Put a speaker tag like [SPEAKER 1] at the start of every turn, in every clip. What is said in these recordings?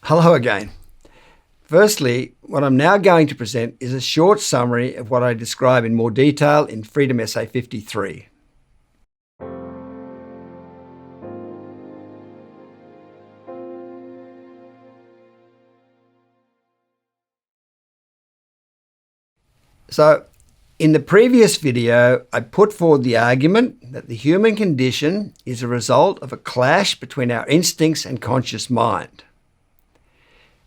[SPEAKER 1] Hello again. Firstly, what I'm now going to present is a short summary of what I describe in more detail in Freedom Essay 53. So, in the previous video, I put forward the argument that the human condition is a result of a clash between our instincts and conscious mind.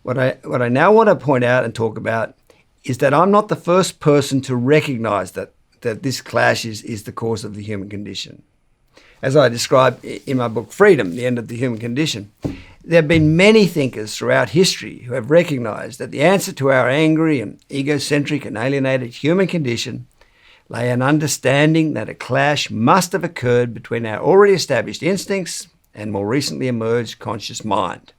[SPEAKER 1] What I now want to point out and talk about is that I'm not the first person to recognize that this clash is the cause of the human condition. As I describe in my book, Freedom, The End of the Human Condition, there have been many thinkers throughout history who have recognized that the answer to our angry and egocentric and alienated human condition lay in understanding that a clash must have occurred between our already established instincts and more recently emerged conscious mind.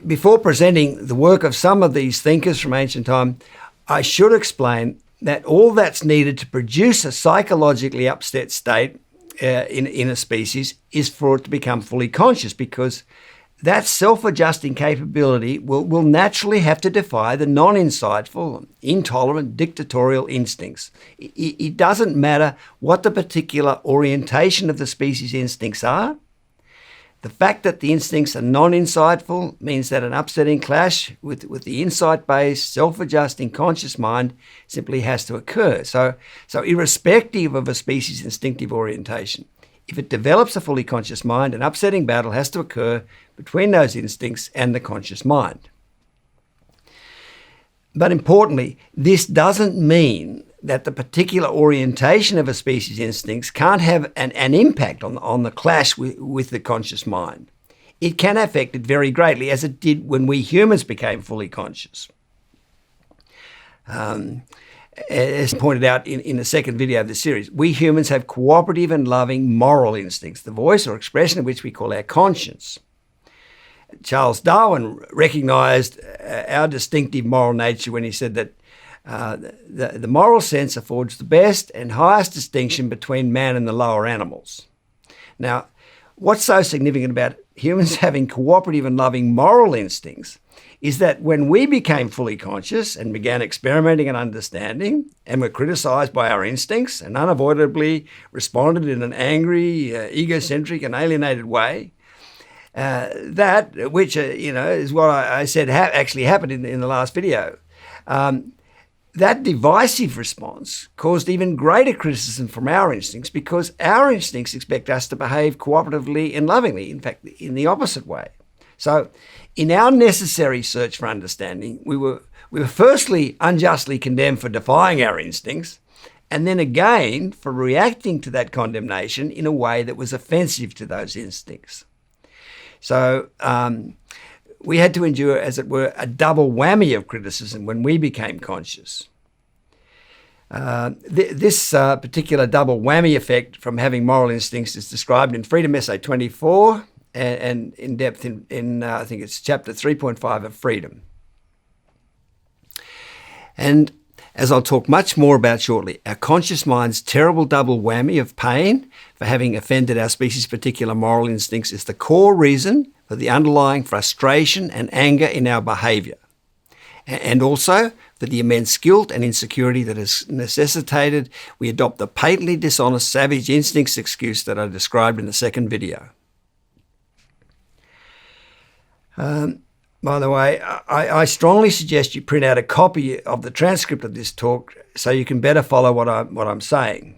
[SPEAKER 1] Before presenting the work of some of these thinkers from ancient time, I should explain that all that's needed to produce a psychologically upset state in a species is for it to become fully conscious, because that self-adjusting capability will naturally have to defy the non-insightful, intolerant, dictatorial instincts. It doesn't matter what the particular orientation of the species' instincts are. The fact that the instincts are non-insightful means that an upsetting clash with the insight-based, self-adjusting conscious mind simply has to occur. So irrespective of a species' instinctive orientation, if it develops a fully conscious mind, an upsetting battle has to occur between those instincts and the conscious mind. But importantly, this doesn't mean that the particular orientation of a species' instincts can't have an impact on the clash with the conscious mind. It can affect it very greatly, as it did when we humans became fully conscious. As pointed out in the second video of this series, we humans have cooperative and loving moral instincts, the voice or expression of which we call our conscience. Charles Darwin recognized our distinctive moral nature when he said that the moral sense affords the best and highest distinction between man and the lower animals. Now, what's so significant about humans having cooperative and loving moral instincts is that when we became fully conscious and began experimenting and understanding, and were criticized by our instincts and unavoidably responded in an angry, egocentric and alienated way, that, which is what I said actually happened in the last video, that divisive response caused even greater criticism from our instincts, because our instincts expect us to behave cooperatively and lovingly, in fact, in the opposite way. So in our necessary search for understanding, we were firstly unjustly condemned for defying our instincts, and then again for reacting to that condemnation in a way that was offensive to those instincts. So we had to endure, as it were, a double whammy of criticism when we became conscious. This particular double whammy effect from having moral instincts is described in Freedom Essay 24 and in depth in I think it's chapter 3.5 of Freedom. And as I'll talk much more about shortly, our conscious mind's terrible double whammy of pain for having offended our species' particular moral instincts is the core reason for the underlying frustration and anger in our behaviour, and also for the immense guilt and insecurity that has necessitated we adopt the patently dishonest savage instincts excuse that I described in the second video. By the way, I strongly suggest you print out a copy of the transcript of this talk so you can better follow what I'm saying.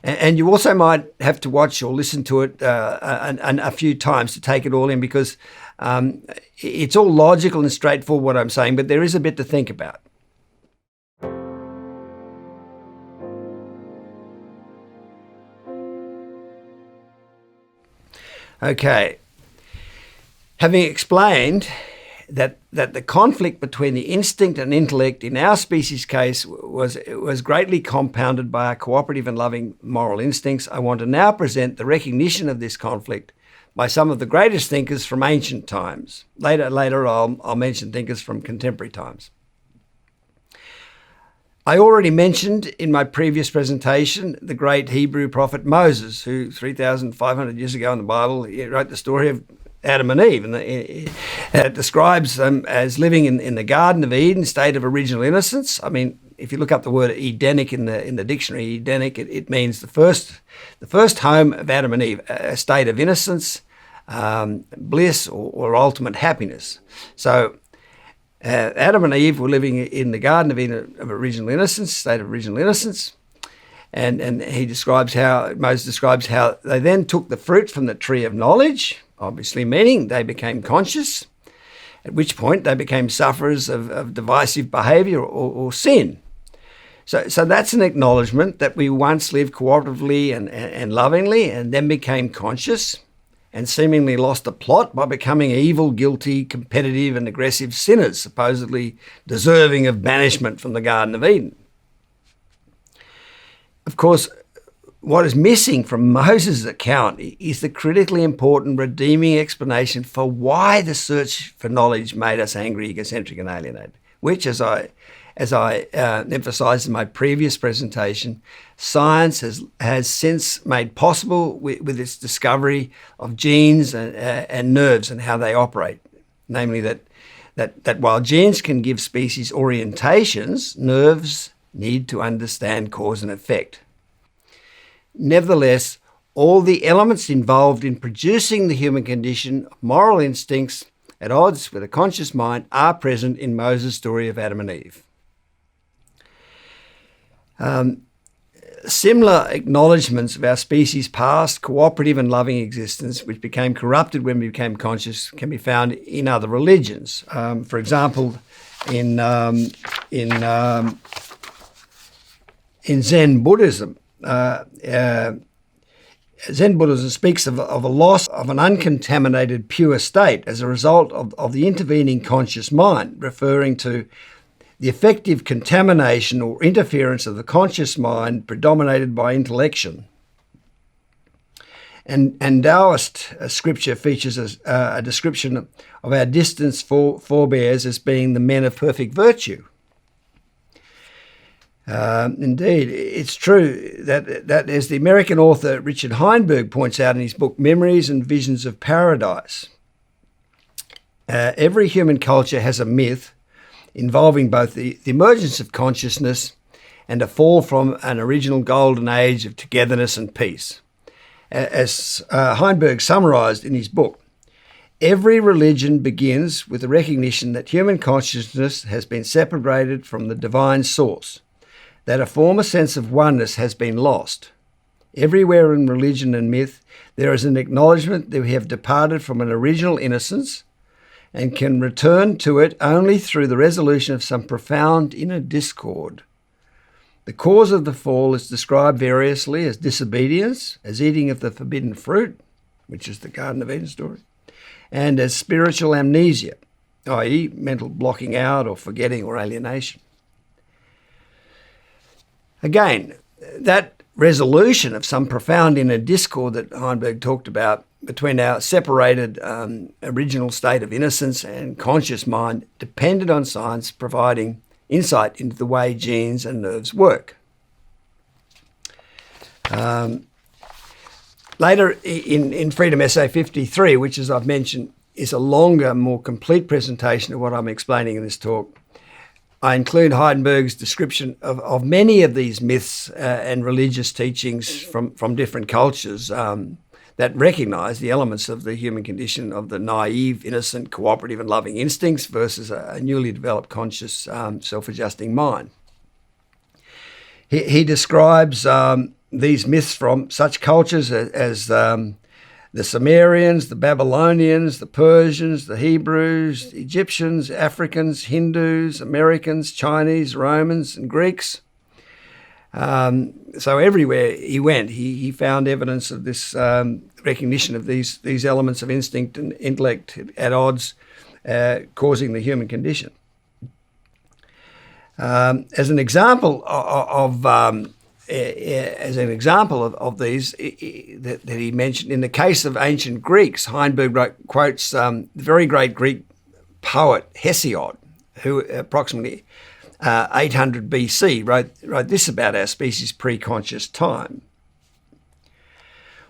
[SPEAKER 1] And you also might have to watch or listen to it a few times to take it all in, because it's all logical and straightforward what I'm saying, but there is a bit to think about. Okay. Having explained that the conflict between the instinct and intellect in our species' case was greatly compounded by our cooperative and loving moral instincts, I want to now present the recognition of this conflict by some of the greatest thinkers from ancient times. Later I'll mention thinkers from contemporary times. I already mentioned in my previous presentation the great Hebrew prophet Moses, who 3,500 years ago in the Bible, he wrote the story of Adam and Eve, and it describes them as living in the Garden of Eden, state of original innocence. I mean, if you look up the word Edenic in the dictionary, Edenic, it means the first home of Adam and Eve, a state of innocence, bliss, or ultimate happiness. So Adam and Eve were living in the Garden of Eden of original innocence, state of original innocence, and Moses describes how they then took the fruit from the tree of knowledge, obviously meaning they became conscious, at which point they became sufferers of divisive behaviour or sin. So that's an acknowledgement that we once lived cooperatively and lovingly and then became conscious and seemingly lost the plot by becoming evil, guilty, competitive and aggressive sinners, supposedly deserving of banishment from the Garden of Eden. Of course, what is missing from Moses' account is the critically important redeeming explanation for why the search for knowledge made us angry, egocentric and alienated, which, as I emphasised in my previous presentation, science has since made possible with its discovery of genes and nerves and how they operate. Namely that while genes can give species orientations, nerves need to understand cause and effect. Nevertheless, all the elements involved in producing the human condition, moral instincts at odds with a conscious mind, are present in Moses' story of Adam and Eve. Similar acknowledgements of our species' past cooperative and loving existence, which became corrupted when we became conscious, can be found in other religions. For example, in Zen Buddhism, Zen Buddhism speaks of a loss of an uncontaminated pure state as a result of the intervening conscious mind, referring to the effective contamination or interference of the conscious mind predominated by intellection. And Taoist scripture features a description of our distant forebears as being the men of perfect virtue. Indeed, it's true that as the American author Richard Heinberg points out in his book Memories and Visions of Paradise, every human culture has a myth involving both the emergence of consciousness and a fall from an original golden age of togetherness and peace. As Heinberg summarised in his book, every religion begins with the recognition that human consciousness has been separated from the divine source, that a former sense of oneness has been lost. Everywhere in religion and myth, there is an acknowledgement that we have departed from an original innocence and can return to it only through the resolution of some profound inner discord. The cause of the fall is described variously as disobedience, as eating of the forbidden fruit, which is the Garden of Eden story, and as spiritual amnesia, i.e. mental blocking out or forgetting or alienation. Again, that resolution of some profound inner discord that Heinberg talked about between our separated original state of innocence and conscious mind depended on science providing insight into the way genes and nerves work. Later in Freedom Essay 53, which, as I've mentioned, is a longer, more complete presentation of what I'm explaining in this talk, I include Heinberg's description of many of these myths and religious teachings from different cultures that recognise the elements of the human condition of the naive, innocent, cooperative and loving instincts versus a newly developed conscious, self-adjusting mind. He describes these myths from such cultures as the Sumerians, the Babylonians, the Persians, the Hebrews, the Egyptians, Africans, Hindus, Americans, Chinese, Romans and Greeks. So everywhere he went, he found evidence of this recognition of these elements of instinct and intellect at odds, causing the human condition. As an example of these that he mentioned, in the case of ancient Greeks, Heinberg quotes the very great Greek poet Hesiod, who approximately 800 BC, wrote this about our species' pre-conscious time.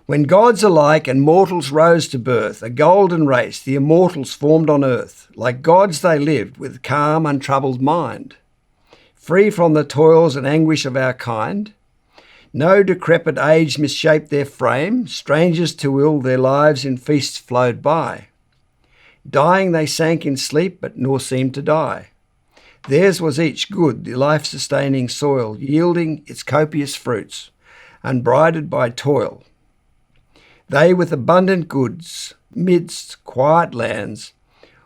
[SPEAKER 1] When gods alike and mortals rose to birth, a golden race the immortals formed on earth. Like gods they lived with calm, untroubled mind, free from the toils and anguish of our kind. No decrepit age misshaped their frame, strangers to ill their lives in feasts flowed by. Dying they sank in sleep, but nor seemed to die. Theirs was each good, the life-sustaining soil, yielding its copious fruits, unbridled by toil. They with abundant goods, midst quiet lands,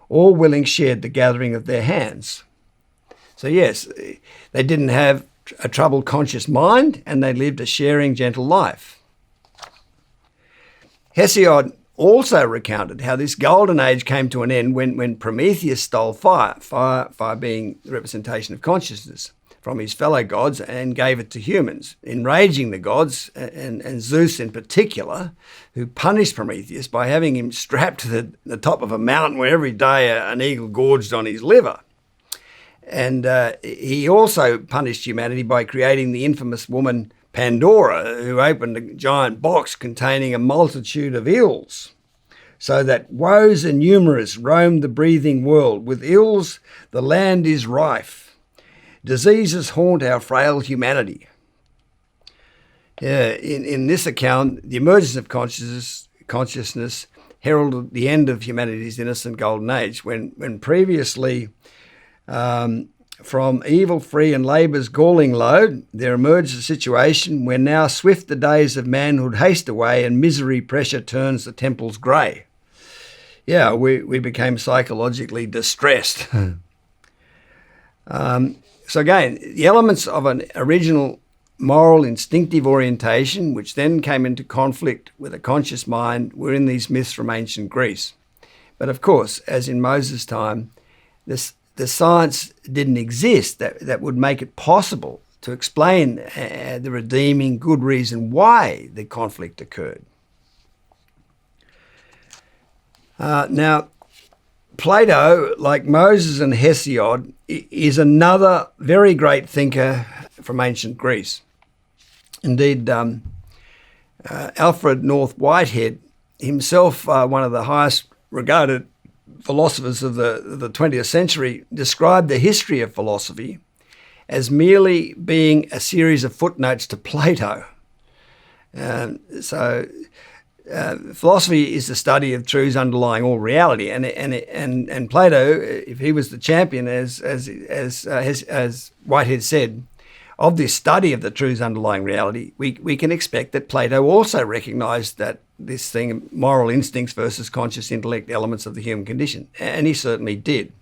[SPEAKER 1] all willing shared the gathering of their hands. So yes, they didn't have a troubled conscious mind, and they lived a sharing, gentle life. Hesiod also recounted how this golden age came to an end when Prometheus stole fire being the representation of consciousness, from his fellow gods and gave it to humans, enraging the gods, and Zeus in particular, who punished Prometheus by having him strapped to the top of a mountain where every day an eagle gorged on his liver. And he also punished humanity by creating the infamous woman Pandora, who opened a giant box containing a multitude of ills, so that woes innumerous roam the breathing world. With ills the land is rife. Diseases haunt our frail humanity. In this account, the emergence of consciousness heralded the end of humanity's innocent golden age, when previously from evil free and labour's galling load, there emerged a situation where now swift the days of manhood haste away and misery pressure turns the temples grey. Yeah, we became psychologically distressed. So again, the elements of an original moral instinctive orientation, which then came into conflict with a conscious mind, were in these myths from ancient Greece. But of course, as in Moses' time, the science didn't exist that would make it possible to explain the redeeming good reason why the conflict occurred. Now, Plato, like Moses and Hesiod, is another very great thinker from ancient Greece. Indeed, Alfred North Whitehead, himself one of the highest regarded philosophers of the 20th century, described the history of philosophy as merely being a series of footnotes to Plato. Philosophy is the study of truths underlying all reality, and Plato, if he was the champion, as Whitehead said, of this study of the truths underlying reality, we can expect that Plato also recognised that this thing, moral instincts versus conscious intellect elements of the human condition, and he certainly did.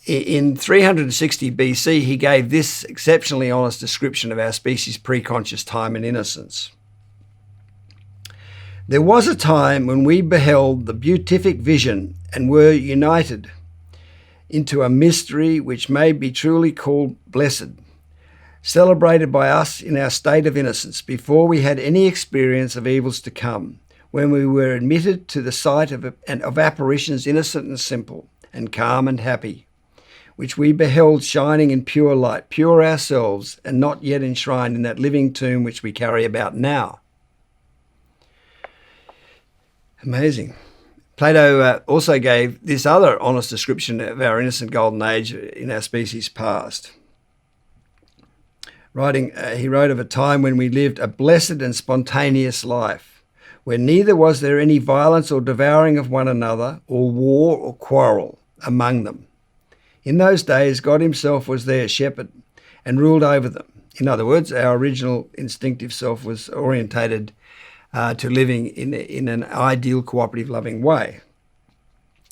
[SPEAKER 1] In 360 BC, he gave this exceptionally honest description of our species' pre-conscious time and innocence. There was a time when we beheld the beatific vision and were united into a mystery which may be truly called blessed, celebrated by us in our state of innocence before we had any experience of evils to come, when we were admitted to the sight of apparitions innocent and simple and calm and happy, which we beheld shining in pure light, pure ourselves and not yet enshrined in that living tomb which we carry about now. Amazing. Plato also gave this other honest description of our innocent golden age in our species past. He wrote of a time when we lived a blessed and spontaneous life, where neither was there any violence or devouring of one another, or war or quarrel among them. In those days, God himself was their shepherd and ruled over them. In other words, our original instinctive self was orientated to living in an ideal, cooperative, loving way.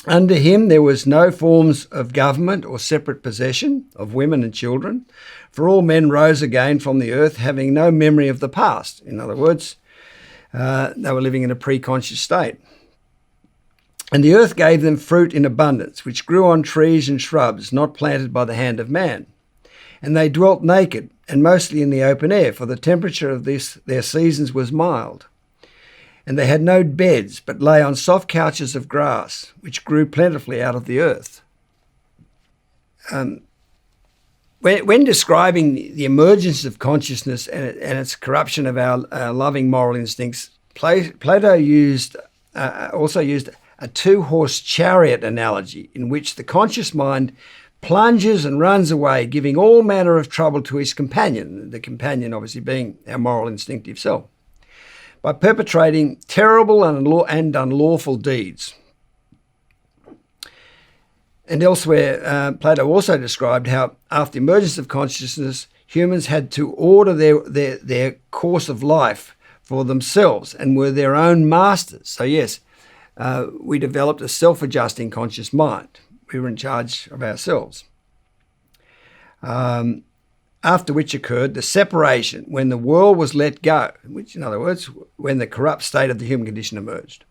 [SPEAKER 1] Under him there was no forms of government or separate possession of women and children, for all men rose again from the earth having no memory of the past. In other words, they were living in a pre-conscious state. And the earth gave them fruit in abundance, which grew on trees and shrubs not planted by the hand of man. And they dwelt naked and mostly in the open air, for the temperature of their seasons was mild. And they had no beds, but lay on soft couches of grass, which grew plentifully out of the earth. when describing the emergence of consciousness and its corruption of our loving moral instincts, Plato also used a two-horse chariot analogy in which the conscious mind plunges and runs away, giving all manner of trouble to his companion, the companion obviously being our moral instinctive self, by perpetrating terrible and unlawful deeds. And elsewhere, Plato also described how after the emergence of consciousness, humans had to order their course of life for themselves and were their own masters. So yes, we developed a self-adjusting conscious mind. We were in charge of ourselves. After which occurred the separation when the world was let go, which in other words, when the corrupt state of the human condition emerged.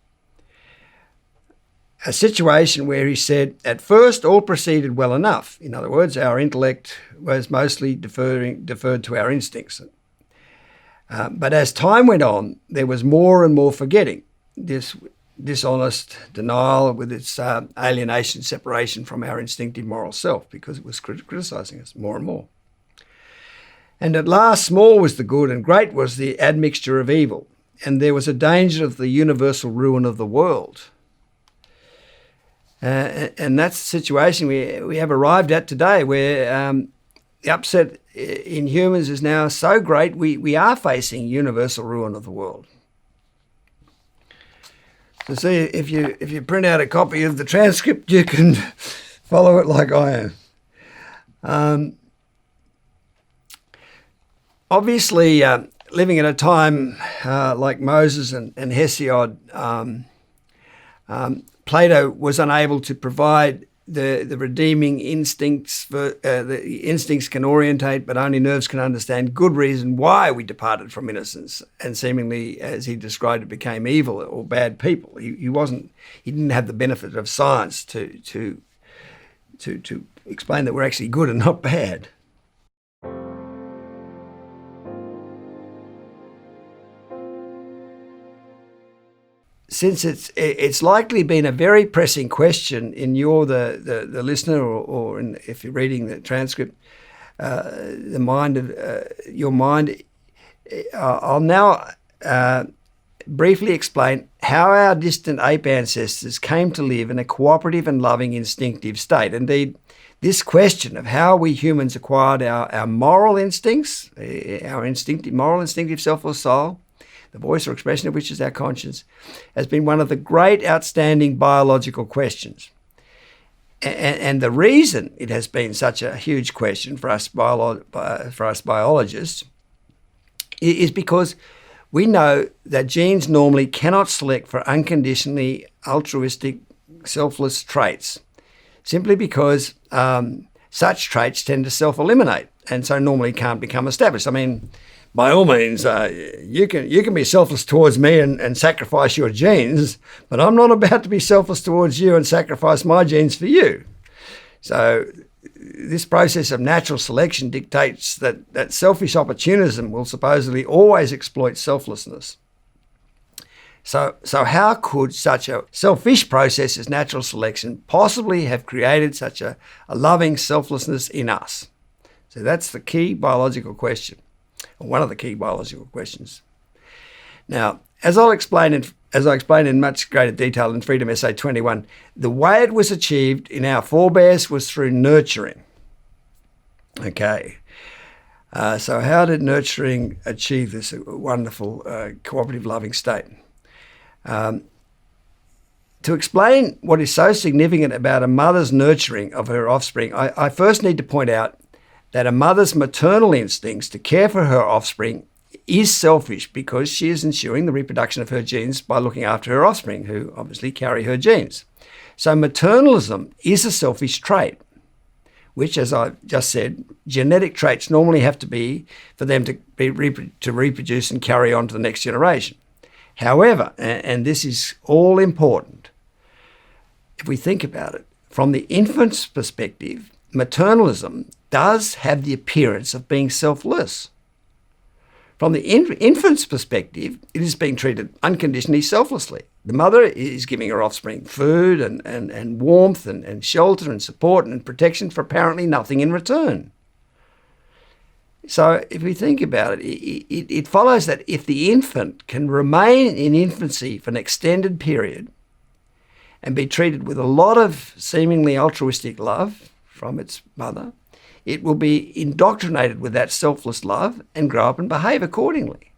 [SPEAKER 1] A situation where he said, at first all proceeded well enough. In other words, our intellect was mostly deferred to our instincts. But as time went on, there was more and more forgetting, this dishonest denial with its alienation, separation from our instinctive moral self, because it was criticising us more and more. And at last small was the good and great was the admixture of evil, and there was a danger of the universal ruin of the world. And that's the situation we have arrived at today, where the upset in humans is now so great we are facing universal ruin of the world. So see, if you print out a copy of the transcript, you can follow it like I am. Obviously, living at a time like Moses and Hesiod, Plato was unable to provide the redeeming instincts. The instincts can orientate, but only nerves can understand good reason why we departed from innocence and seemingly, as he described it, became evil or bad people. He didn't have the benefit of science to explain that we're actually good and not bad. Since it's likely been a very pressing question in the listener, or if you're reading the transcript, the mind of your mind, I'll now briefly explain how our distant ape ancestors came to live in a cooperative and loving instinctive state. Indeed, this question of how we humans acquired our moral instincts, our moral instinctive self or soul, the voice or expression of which is our conscience, has been one of the great outstanding biological questions. And the reason it has been such a huge question for us biologists is because we know that genes normally cannot select for unconditionally altruistic, selfless traits, simply because such traits tend to self-eliminate and so normally can't become established. I mean, by all means, you can be selfless towards me and sacrifice your genes, but I'm not about to be selfless towards you and sacrifice my genes for you. So this process of natural selection dictates that selfish opportunism will supposedly always exploit selflessness. So how could such a selfish process as natural selection possibly have created such a loving selflessness in us? So that's the key biological question. One of the key biological questions. Now, as I explain in much greater detail in Freedom Essay 21, the way it was achieved in our forebears was through nurturing. Okay. So how did nurturing achieve this wonderful, cooperative, loving state? To explain what is so significant about a mother's nurturing of her offspring, I first need to point out that a mother's maternal instincts to care for her offspring is selfish because she is ensuring the reproduction of her genes by looking after her offspring, who obviously carry her genes. So maternalism is a selfish trait, which, as I just said, genetic traits normally have to be for them to reproduce and carry on to the next generation. However, and this is all important, if we think about it, from the infant's perspective, maternalism does have the appearance of being selfless. From the infant's perspective, it is being treated unconditionally selflessly. The mother is giving her offspring food and warmth and shelter and support and protection for apparently nothing in return. So if we think about it, it follows that if the infant can remain in infancy for an extended period and be treated with a lot of seemingly altruistic love from its mother, it will be indoctrinated with that selfless love and grow up and behave accordingly.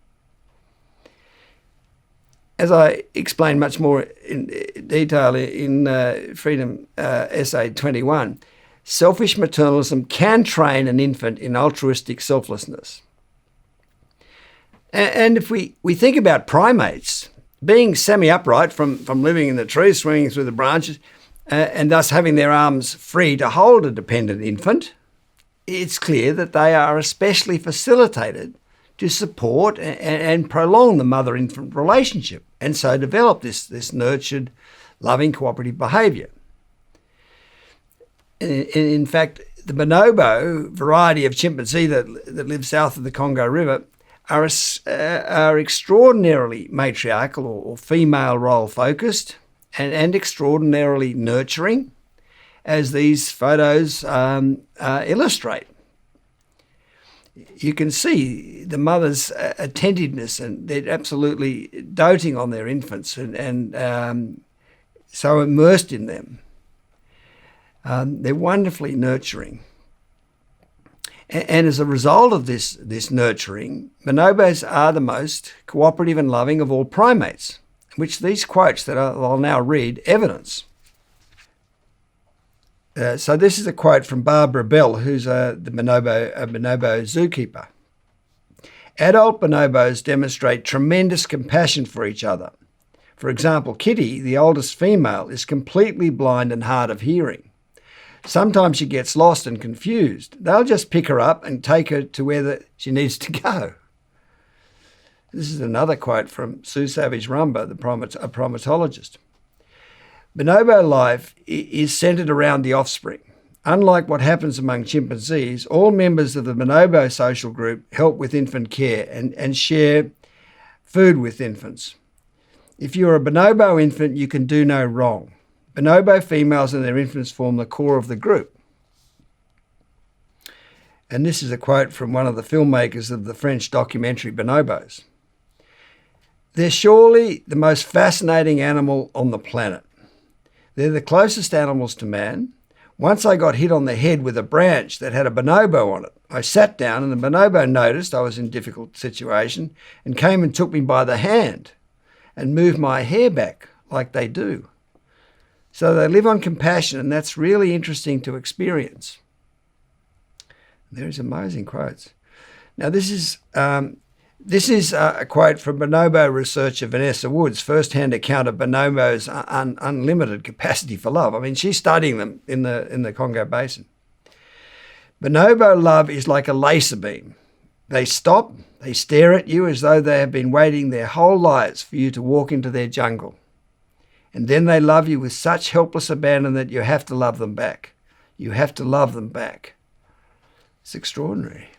[SPEAKER 1] As I explain much more in detail in Freedom Essay 21, selfish maternalism can train an infant in altruistic selflessness. And if we think about primates, being semi-upright from living in the trees, swinging through the branches, and thus having their arms free to hold a dependent infant, it's clear that they are especially facilitated to support and prolong the mother-infant relationship, and so develop this nurtured, loving, cooperative behaviour. In fact, the bonobo variety of chimpanzee that lives south of the Congo River are extraordinarily matriarchal or female role focused and extraordinarily nurturing, as these photos illustrate. You can see the mother's attentiveness, and they're absolutely doting on their infants and so immersed in them. They're wonderfully nurturing. And as a result of this nurturing, bonobos are the most cooperative and loving of all primates, which these quotes that I'll now read evidence. So this is a quote from Barbara Bell, who's a bonobo zookeeper. Adult bonobos demonstrate tremendous compassion for each other. For example, Kitty, the oldest female, is completely blind and hard of hearing. Sometimes she gets lost and confused. They'll just pick her up and take her to where she needs to go. This is another quote from Sue Savage-Rumbaugh, a primatologist. Bonobo life is centred around the offspring. Unlike what happens among chimpanzees, all members of the bonobo social group help with infant care and share food with infants. If you're a bonobo infant, you can do no wrong. Bonobo females and their infants form the core of the group. And this is a quote from one of the filmmakers of the French documentary Bonobos. They're surely the most fascinating animal on the planet. They're the closest animals to man. Once I got hit on the head with a branch that had a bonobo on it. I sat down and the bonobo noticed I was in a difficult situation and came and took me by the hand and moved my hair back like they do. So they live on compassion, and that's really interesting to experience. There's amazing quotes. Now this is a quote from bonobo researcher Vanessa Wood's first-hand account of bonobos' unlimited capacity for love. I mean, she's studying them in the Congo Basin. Bonobo love is like a laser beam. They stop, they stare at you as though they have been waiting their whole lives for you to walk into their jungle. And then they love you with such helpless abandon that you have to love them back. You have to love them back. It's extraordinary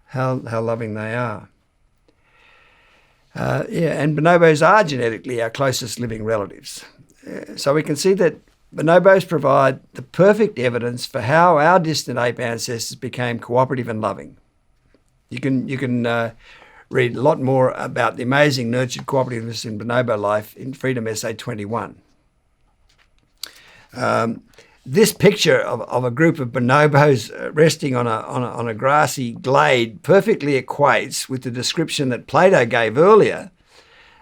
[SPEAKER 1] how loving they are. And bonobos are genetically our closest living relatives. So we can see that bonobos provide the perfect evidence for how our distant ape ancestors became cooperative and loving. You can read a lot more about the amazing nurtured cooperativeness in bonobo life in Freedom Essay 21. This picture of a group of bonobos resting on a grassy glade perfectly equates with the description that Plato gave earlier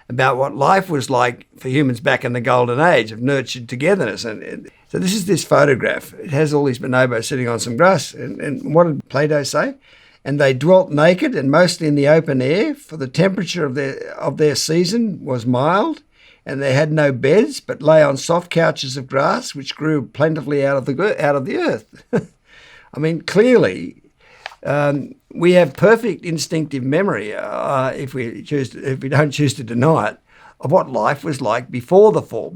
[SPEAKER 1] about what life was like for humans back in the golden age of nurtured togetherness. And so this is this photograph. It has all these bonobos sitting on some grass. And what did Plato say? And they dwelt naked and mostly in the open air, for the temperature of their season was mild, and they had no beds, but lay on soft couches of grass, which grew plentifully out of the earth. I mean, clearly, we have perfect instinctive memory, if we don't choose to deny it, of what life was like before the fall,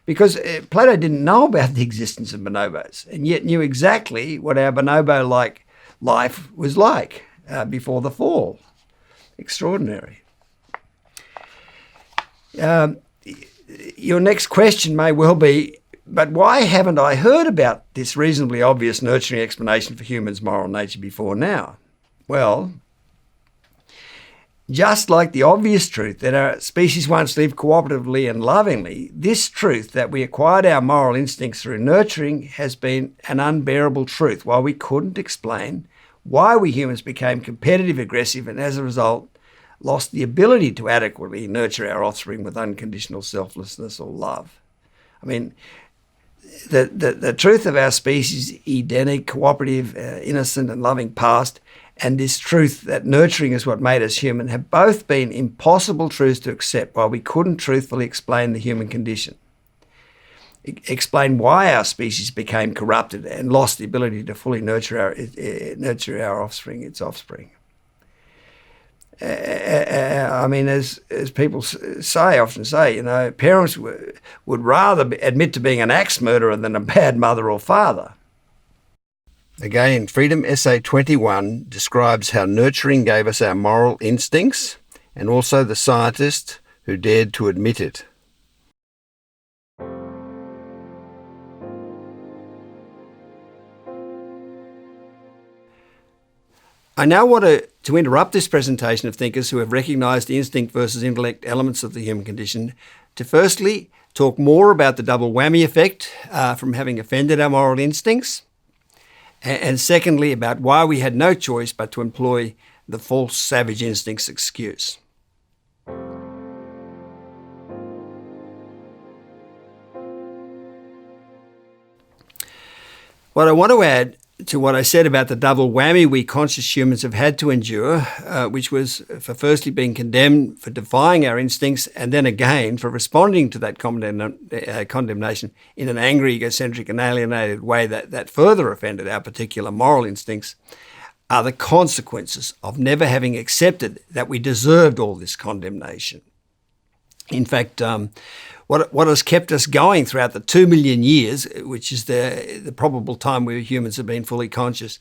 [SPEAKER 1] because Plato didn't know about the existence of bonobos, and yet knew exactly what our bonobo-like life was like before the fall. Extraordinary. Your next question may well be, but why haven't I heard about this reasonably obvious nurturing explanation for humans' moral nature before now? Well, just like the obvious truth that our species once lived cooperatively and lovingly, this truth that we acquired our moral instincts through nurturing has been an unbearable truth, while we couldn't explain why we humans became competitive, aggressive, and as a result lost the ability to adequately nurture our offspring with unconditional selflessness or love. I mean, the truth of our species' Edenic, cooperative, innocent and loving past, and this truth that nurturing is what made us human, have both been impossible truths to accept, while we couldn't truthfully explain the human condition. Explain why our species became corrupted and lost the ability to fully nurture our offspring, its offspring. I mean, as people often say, parents would rather admit to being an axe murderer than a bad mother or father. Again, Freedom Essay 21 describes how nurturing gave us our moral instincts, and also the scientist who dared to admit it. I now want to interrupt this presentation of thinkers who have recognised the instinct versus intellect elements of the human condition to firstly talk more about the double whammy effect from having offended our moral instincts, and secondly about why we had no choice but to employ the false savage instincts excuse. What I want to add to what I said about the double whammy we conscious humans have had to endure, which was for firstly being condemned for defying our instincts, and then again for responding to that condemnation in an angry, egocentric and alienated way that further offended our particular moral instincts, are the consequences of never having accepted that we deserved all this condemnation. In fact, what has kept us going throughout the 2 million years, which is the probable time we humans have been fully conscious,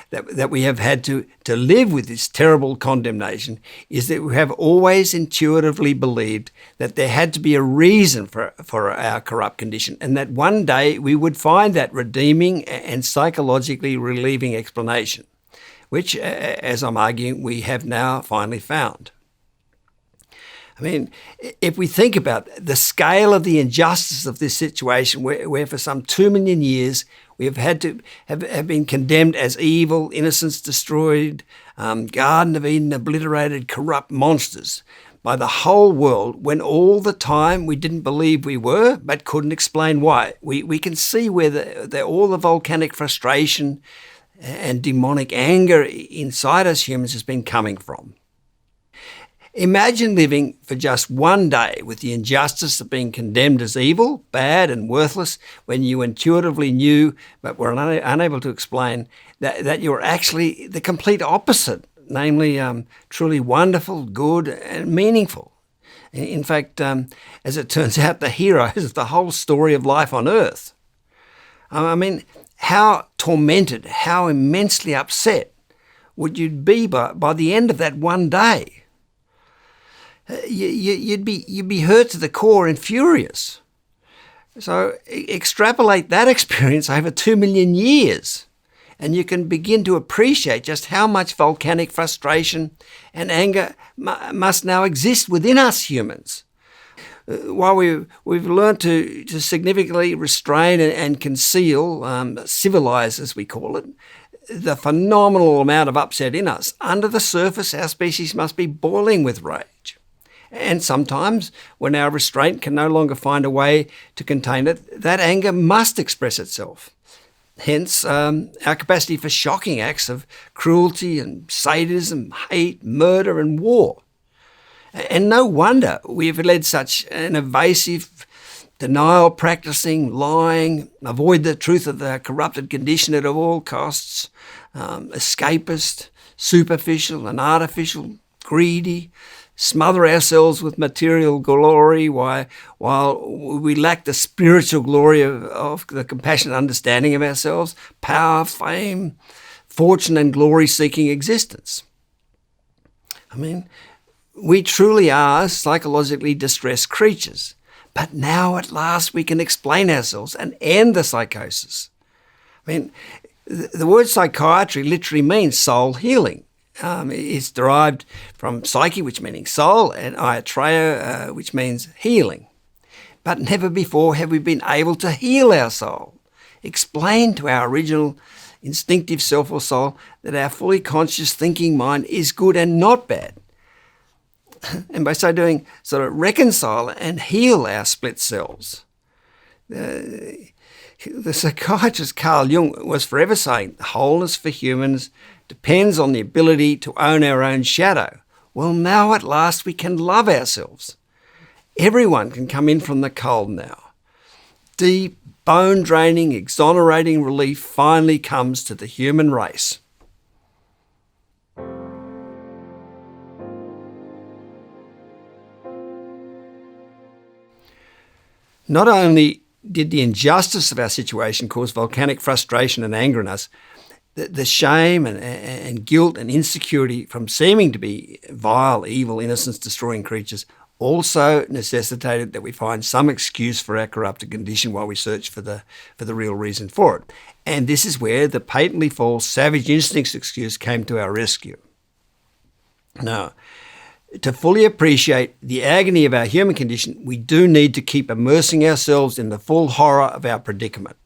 [SPEAKER 1] that we have had to live with this terrible condemnation, is that we have always intuitively believed that there had to be a reason for our corrupt condition, and that one day we would find that redeeming and psychologically relieving explanation, which, as I'm arguing, we have now finally found. I mean, if we think about the scale of the injustice of this situation, where for some 2 million years we have had to have been condemned as evil, innocence destroyed, Garden of Eden obliterated, corrupt monsters by the whole world, when all the time we didn't believe we were, but couldn't explain why. We can see where all the volcanic frustration and demonic anger inside us humans has been coming from. Imagine living for just one day with the injustice of being condemned as evil, bad and worthless, when you intuitively knew but were unable to explain that you were actually the complete opposite, namely truly wonderful, good and meaningful. In fact, as it turns out, the heroes of the whole story of life on Earth. I mean, how tormented, how immensely upset would you be by the end of that one day? You'd be hurt to the core and furious. So extrapolate that experience over 2 million years, and you can begin to appreciate just how much volcanic frustration and anger must now exist within us humans. While we've learned to significantly restrain and conceal, civilize as we call it, the phenomenal amount of upset in us, under the surface our species must be boiling with rage. And sometimes, when our restraint can no longer find a way to contain it, that anger must express itself. Hence, our capacity for shocking acts of cruelty and sadism, hate, murder and war. And no wonder we have led such an evasive, denial-practicing, lying, avoid the truth of the corrupted condition at all costs, escapist, superficial and artificial, greedy, smother ourselves with material glory while we lack the spiritual glory of the compassionate understanding of ourselves, power, fame, fortune and glory-seeking existence. I mean, we truly are psychologically distressed creatures. But now at last we can explain ourselves and end the psychosis. I mean, the word psychiatry literally means soul healing. It's derived from psyche, which meaning soul, and iatreo, which means healing. But never before have we been able to heal our soul, explain to our original instinctive self or soul that our fully conscious thinking mind is good and not bad. And by so doing, sort of reconcile and heal our split selves. The psychiatrist Carl Jung was forever saying wholeness for humans depends on the ability to own our own shadow. Well, now at last we can love ourselves. Everyone can come in from the cold now. Deep, bone-draining, exonerating relief finally comes to the human race. Not only did the injustice of our situation cause volcanic frustration and anger in us, the shame and guilt and insecurity from seeming to be vile, evil, innocence-destroying creatures also necessitated that we find some excuse for our corrupted condition while we search for the real reason for it. And this is where the patently false savage instincts excuse came to our rescue. Now, to fully appreciate the agony of our human condition, we do need to keep immersing ourselves in the full horror of our predicament.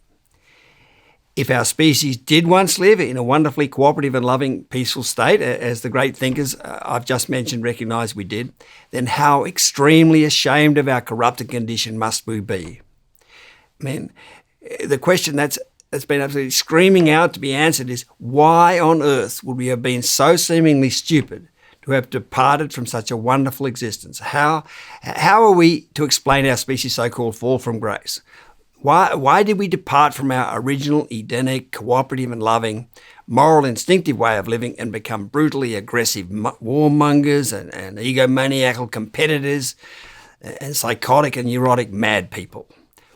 [SPEAKER 1] If our species did once live in a wonderfully cooperative and loving, peaceful state, as the great thinkers I've just mentioned recognise we did, then how extremely ashamed of our corrupted condition must we be? I mean, the question that's been absolutely screaming out to be answered is, why on earth would we have been so seemingly stupid to have departed from such a wonderful existence? How are we to explain our species' so-called fall from grace? Why did we depart from our original Edenic, cooperative and loving, moral, instinctive way of living and become brutally aggressive warmongers and egomaniacal competitors and psychotic and neurotic mad people?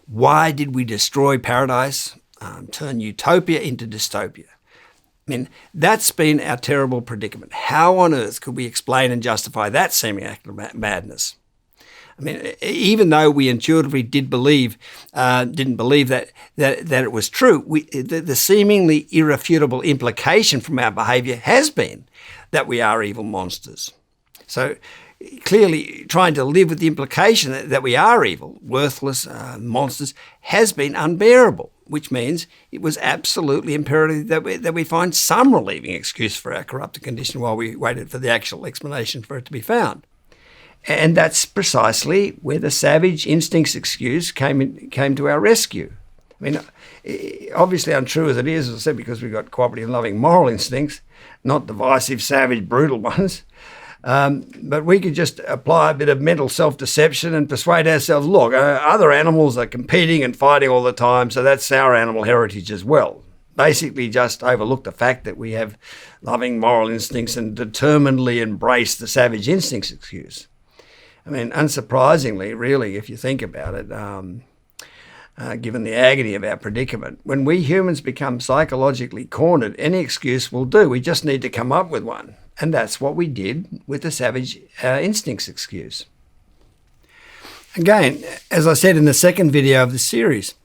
[SPEAKER 1] Why did we destroy paradise, turn utopia into dystopia? I mean, that's been our terrible predicament. How on earth could we explain and justify that seeming act of madness? I mean, even though we intuitively didn't believe that it was true, the seemingly irrefutable implication from our behaviour has been that we are evil monsters. So clearly, trying to live with the implication that we are evil, worthless monsters, has been unbearable, which means it was absolutely imperative that we find some relieving excuse for our corrupted condition while we waited for the actual explanation for it to be found. And that's precisely where the savage instincts excuse came to our rescue. I mean, obviously untrue as it is, as I said, because we've got cooperative and loving moral instincts, not divisive, savage, brutal ones. But we could just apply a bit of mental self-deception and persuade ourselves, look, other animals are competing and fighting all the time, so that's our animal heritage as well. Basically just overlook the fact that we have loving moral instincts and determinedly embrace the savage instincts excuse. I mean, unsurprisingly, really, if you think about it, given the agony of our predicament, when we humans become psychologically cornered, any excuse will do. We just need to come up with one. And that's what we did with the savage instincts excuse. Again, as I said in the second video of the series,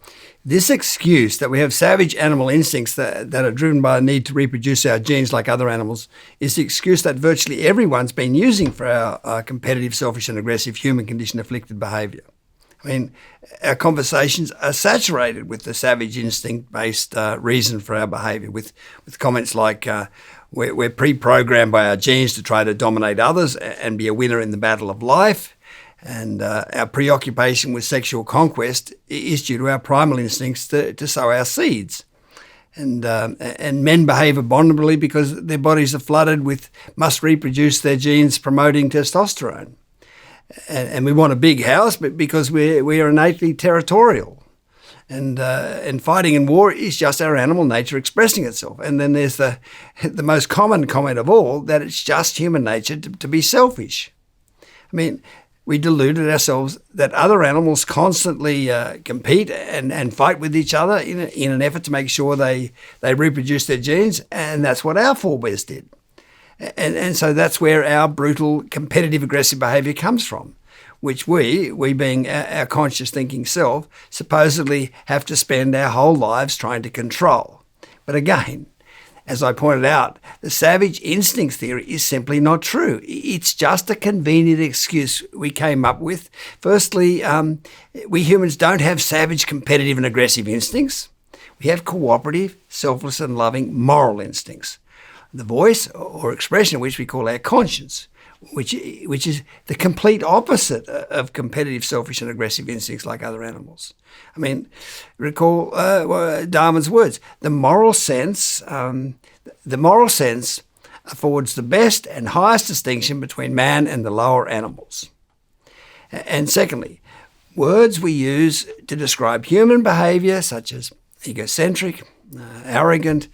[SPEAKER 1] this excuse that we have savage animal instincts that are driven by the need to reproduce our genes like other animals is the excuse that virtually everyone's been using for our competitive, selfish and aggressive human condition-afflicted behaviour. I mean, our conversations are saturated with the savage instinct-based reason for our behaviour, with comments like we're pre-programmed by our genes to try to dominate others and be a winner in the battle of life. And our preoccupation with sexual conquest is due to our primal instincts to sow our seeds. And men behave abominably because their bodies are flooded with must reproduce their genes promoting testosterone. And we want a big house, but because we are innately territorial. And fighting in war is just our animal nature expressing itself. And then there's the most common comment of all, that it's just human nature to be selfish. I mean, we deluded ourselves that other animals constantly compete and fight with each other in an effort to make sure they reproduce their genes, and that's what our forebears did. And so that's where our brutal, competitive, aggressive behaviour comes from, which we being our conscious thinking self, supposedly have to spend our whole lives trying to control. But again, as I pointed out, the savage instinct theory is simply not true. It's just a convenient excuse we came up with. Firstly, we humans don't have savage, competitive and aggressive instincts. We have cooperative, selfless and loving moral instincts. The voice or expression of which we call our conscience, which is the complete opposite of competitive, selfish and aggressive instincts like other animals. I mean, recall Darwin's words, the moral sense affords the best and highest distinction between man and the lower animals. And secondly, words we use to describe human behaviour, such as egocentric, arrogant,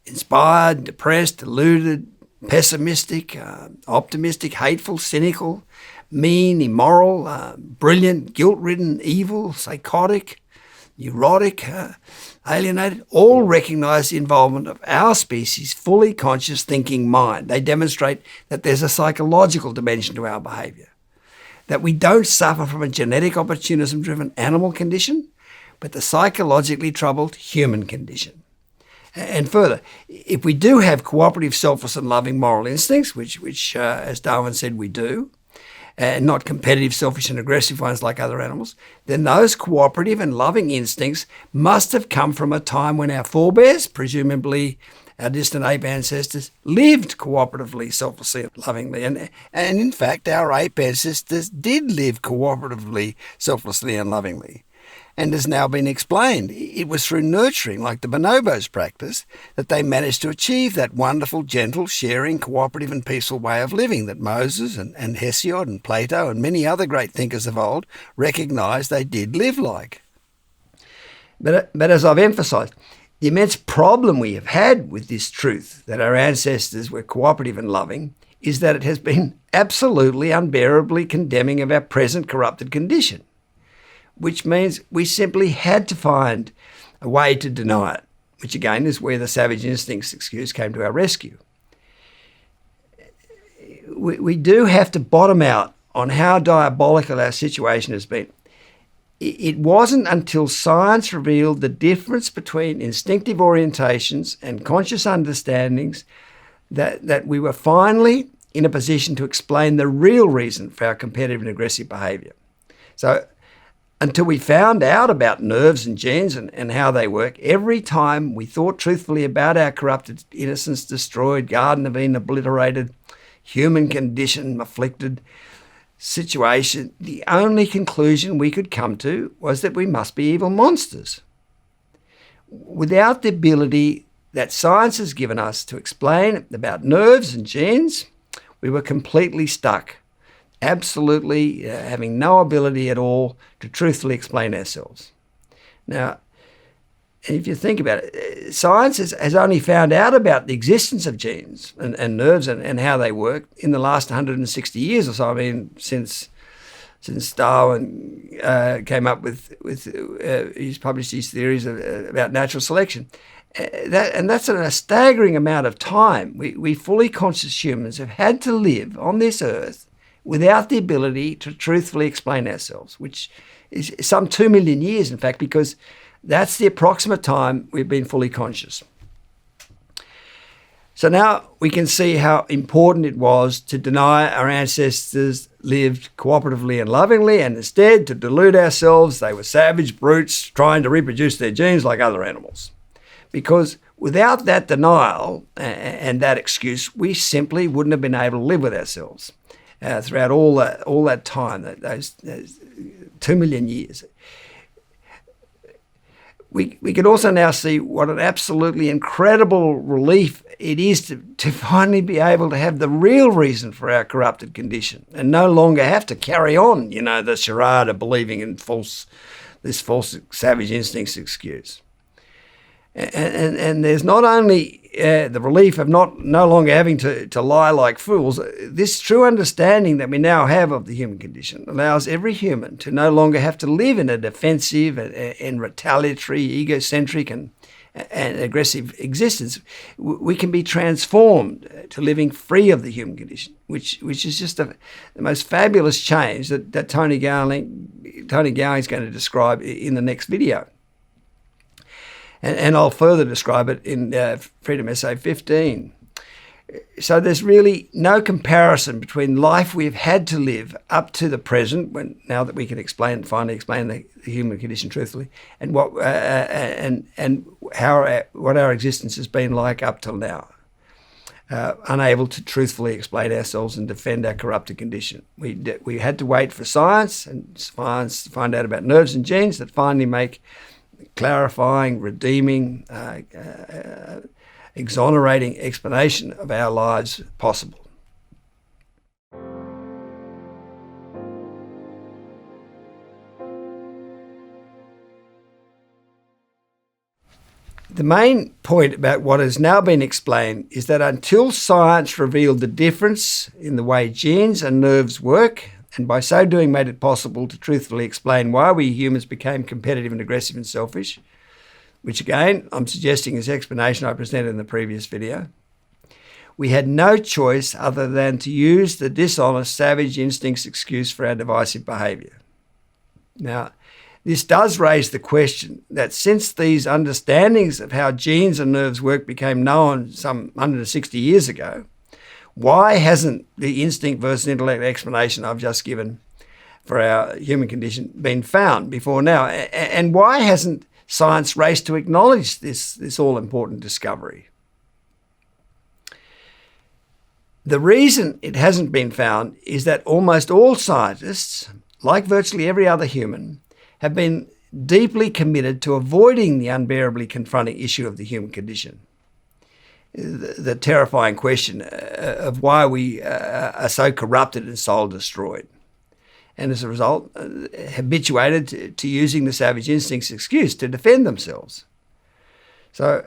[SPEAKER 1] inspired, depressed, deluded, pessimistic, optimistic, hateful, cynical, mean, immoral, brilliant, guilt-ridden, evil, psychotic, neurotic, alienated, all recognise the involvement of our species' fully conscious thinking mind. They demonstrate that there's a psychological dimension to our behaviour, that we don't suffer from a genetic opportunism-driven animal condition, but the psychologically troubled human condition. And further, if we do have cooperative, selfless and loving moral instincts, which as Darwin said, we do, and not competitive, selfish and aggressive ones like other animals, then those cooperative and loving instincts must have come from a time when our forebears, presumably our distant ape ancestors, lived cooperatively, selflessly and lovingly. And in fact, our ape ancestors did live cooperatively, selflessly and lovingly. And has now been explained, it was through nurturing, like the bonobos practice, that they managed to achieve that wonderful, gentle, sharing, cooperative and peaceful way of living that Moses and Hesiod and Plato and many other great thinkers of old recognised they did live like. But as I've emphasised, the immense problem we have had with this truth that our ancestors were cooperative and loving is that it has been absolutely unbearably condemning of our present corrupted condition, which means we simply had to find a way to deny it, which again is where the savage instincts excuse came to our rescue. We do have to bottom out on how diabolical our situation has been. It wasn't until science revealed the difference between instinctive orientations and conscious understandings that we were finally in a position to explain the real reason for our competitive and aggressive behaviour. So, until we found out about nerves and genes and how they work, every time we thought truthfully about our corrupted, innocence destroyed, Garden of Eden obliterated, human condition afflicted situation, the only conclusion we could come to was that we must be evil monsters. Without the ability that science has given us to explain about nerves and genes, we were completely stuck. Absolutely having no ability at all to truthfully explain ourselves. Now, if you think about it, science has only found out about the existence of genes and nerves and how they work in the last 160 years or so. I mean, since Darwin came up with he's published his theories about natural selection. That's a staggering amount of time. We fully conscious humans have had to live on this earth without the ability to truthfully explain ourselves, which is some 2 million years, in fact, because that's the approximate time we've been fully conscious. So now we can see how important it was to deny our ancestors lived cooperatively and lovingly, and instead to delude ourselves they were savage brutes trying to reproduce their genes like other animals. Because without that denial and that excuse, we simply wouldn't have been able to live with ourselves. Throughout all that time, those 2 million years. We can also now see what an absolutely incredible relief it is to finally be able to have the real reason for our corrupted condition and no longer have to carry on, the charade of believing in this false savage instincts excuse. And there's not only the relief of no longer having to lie like fools, this true understanding that we now have of the human condition allows every human to no longer have to live in a defensive and retaliatory, egocentric and and aggressive existence, we can be transformed to living free of the human condition, which is just the most fabulous change that Tony Gowing is going to describe in the next video. And I'll further describe it in Freedom Essay 15. So there's really no comparison between life we've had to live up to the present, now that we can finally explain the human condition truthfully, and what our existence has been like up till now, unable to truthfully explain ourselves and defend our corrupted condition. We had to wait for science to find out about nerves and genes that finally make clarifying, redeeming, exonerating explanation of our lives possible. The main point about what has now been explained is that until science revealed the difference in the way genes and nerves work, and by so doing made it possible to truthfully explain why we humans became competitive and aggressive and selfish, which again, I'm suggesting is the explanation I presented in the previous video, we had no choice other than to use the dishonest, savage instincts excuse for our divisive behaviour. Now, this does raise the question that since these understandings of how genes and nerves work became known some 160 years ago, why hasn't the instinct versus intellect explanation I've just given for our human condition been found before now? And why hasn't science raced to acknowledge this all-important discovery? The reason it hasn't been found is that almost all scientists, like virtually every other human, have been deeply committed to avoiding the unbearably confronting issue of the human condition, the terrifying question of why we are so corrupted and soul-destroyed, and as a result, habituated to using the savage instincts excuse to defend themselves. So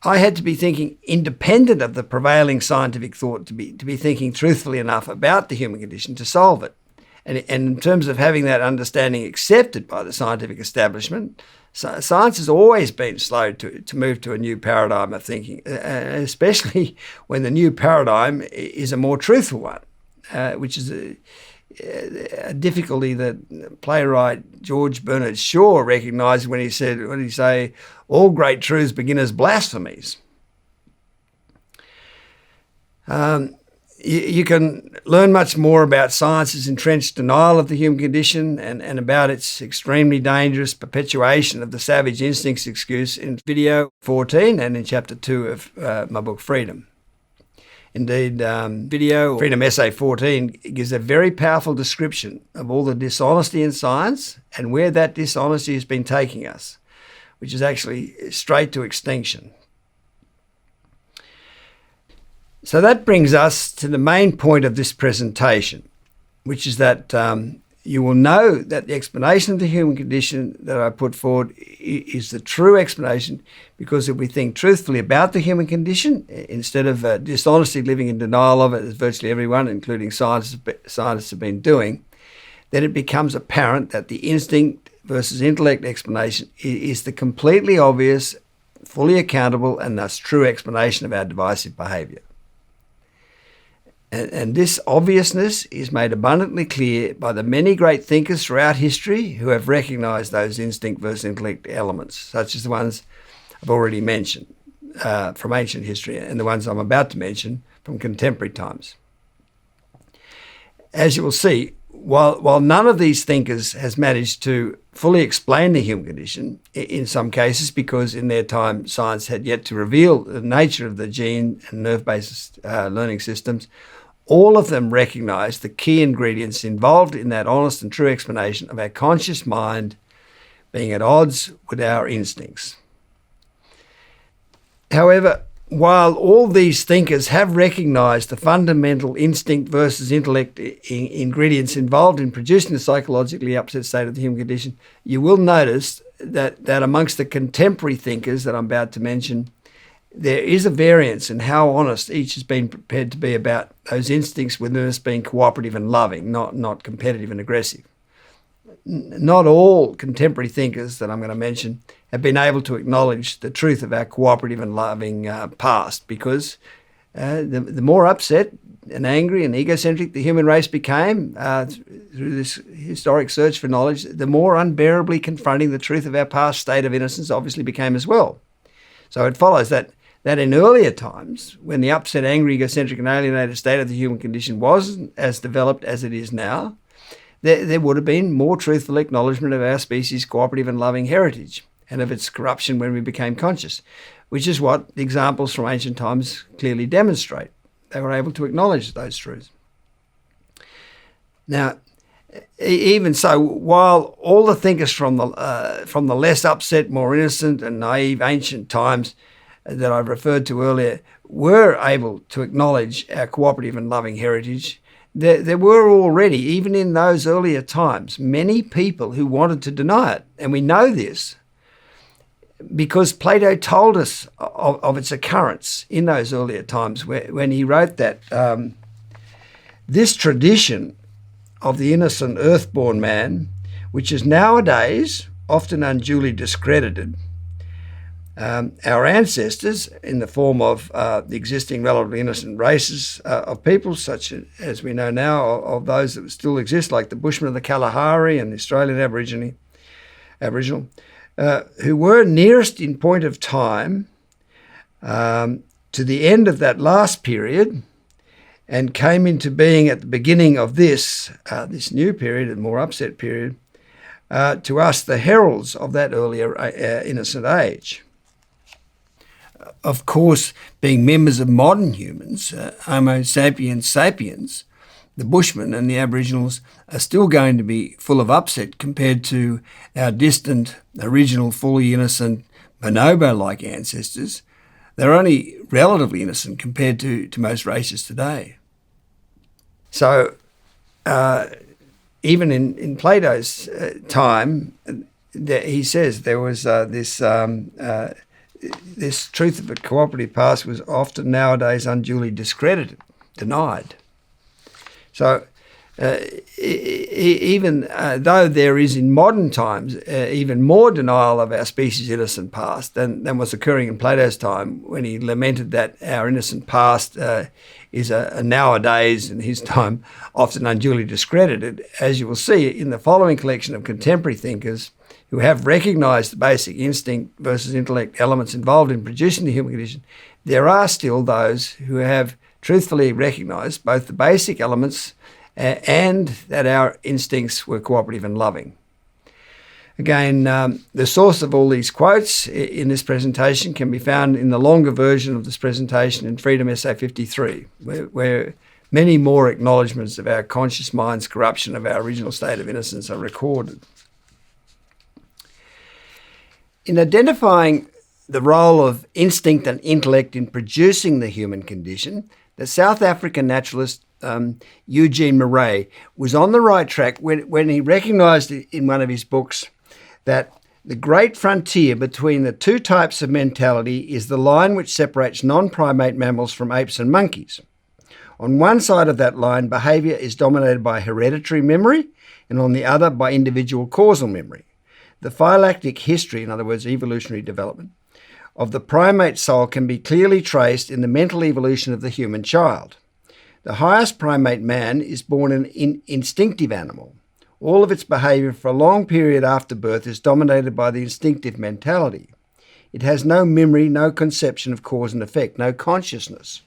[SPEAKER 1] I had to be thinking independent of the prevailing scientific thought to be thinking truthfully enough about the human condition to solve it. And in terms of having that understanding accepted by the scientific establishment, science has always been slow to move to a new paradigm of thinking, especially when the new paradigm is a more truthful one, which is a difficulty that playwright George Bernard Shaw recognised when he said, what did he say, all great truths begin as blasphemies. You can learn much more about science's entrenched denial of the human condition and about its extremely dangerous perpetuation of the savage instincts excuse in video 14 and in chapter 2 of my book Freedom. Indeed, video Freedom Essay 14 gives a very powerful description of all the dishonesty in science and where that dishonesty has been taking us, which is actually straight to extinction. So that brings us to the main point of this presentation, which is that you will know that the explanation of the human condition that I put forward is the true explanation, because if we think truthfully about the human condition, instead of dishonestly living in denial of it, as virtually everyone, including scientists have been doing, then it becomes apparent that the instinct versus intellect explanation is the completely obvious, fully accountable, and thus true explanation of our divisive behaviour. And this obviousness is made abundantly clear by the many great thinkers throughout history who have recognised those instinct versus intellect elements, such as the ones I've already mentioned from ancient history and the ones I'm about to mention from contemporary times. As you will see, while none of these thinkers has managed to fully explain the human condition, in some cases because in their time science had yet to reveal the nature of the gene and nerve-based learning systems, all of them recognise the key ingredients involved in that honest and true explanation of our conscious mind being at odds with our instincts. However, while all these thinkers have recognised the fundamental instinct versus intellect ingredients involved in producing the psychologically upset state of the human condition, you will notice that amongst the contemporary thinkers that I'm about to mention, there is a variance in how honest each has been prepared to be about those instincts within us being cooperative and loving, not competitive and aggressive. Not all contemporary thinkers that I'm going to mention have been able to acknowledge the truth of our cooperative and loving past, because the more upset and angry and egocentric the human race became through this historic search for knowledge, the more unbearably confronting the truth of our past state of innocence obviously became as well. So it follows that in earlier times, when the upset, angry, egocentric and alienated state of the human condition wasn't as developed as it is now, there would have been more truthful acknowledgement of our species' cooperative and loving heritage and of its corruption when we became conscious, which is what the examples from ancient times clearly demonstrate. They were able to acknowledge those truths. Now, even so, while all the thinkers from the less upset, more innocent and naive ancient times that I've referred to earlier were able to acknowledge our cooperative and loving heritage, there were already, even in those earlier times, many people who wanted to deny it. And we know this because Plato told us of its occurrence in those earlier times when he wrote that this tradition of the innocent earthborn man, which is nowadays often unduly discredited, our ancestors, in the form of the existing relatively innocent races of people, such as we know now of those that still exist, like the Bushmen of the Kalahari and the Australian Aboriginal, who were nearest in point of time to the end of that last period and came into being at the beginning of this new period, a more upset period, to us the heralds of that earlier innocent age. Of course, being members of modern humans, Homo sapiens sapiens, the Bushmen and the Aboriginals are still going to be full of upset compared to our distant, original, fully innocent, bonobo-like ancestors. They're only relatively innocent compared to most races today. So even in Plato's time, he says there was this truth of a cooperative past was often nowadays unduly discredited, denied. So even though there is in modern times even more denial of our species' innocent past than was occurring in Plato's time, when he lamented that our innocent past is a nowadays, in his time, often unduly discredited, as you will see in the following collection of contemporary thinkers who have recognised the basic instinct versus intellect elements involved in producing the human condition, there are still those who have truthfully recognised both the basic elements and that our instincts were cooperative and loving. Again, the source of all these quotes in this presentation can be found in the longer version of this presentation in Freedom Essay 53, where many more acknowledgements of our conscious mind's corruption of our original state of innocence are recorded. In identifying the role of instinct and intellect in producing the human condition, the South African naturalist Eugene Murray was on the right track when he recognised in one of his books that the great frontier between the two types of mentality is the line which separates non-primate mammals from apes and monkeys. On one side of that line, behaviour is dominated by hereditary memory, and on the other by individual causal memory. The phylactic history, in other words, evolutionary development, of the primate soul can be clearly traced in the mental evolution of the human child. The highest primate man is born an instinctive animal. All of its behaviour for a long period after birth is dominated by the instinctive mentality. It has no memory, no conception of cause and effect, no consciousness.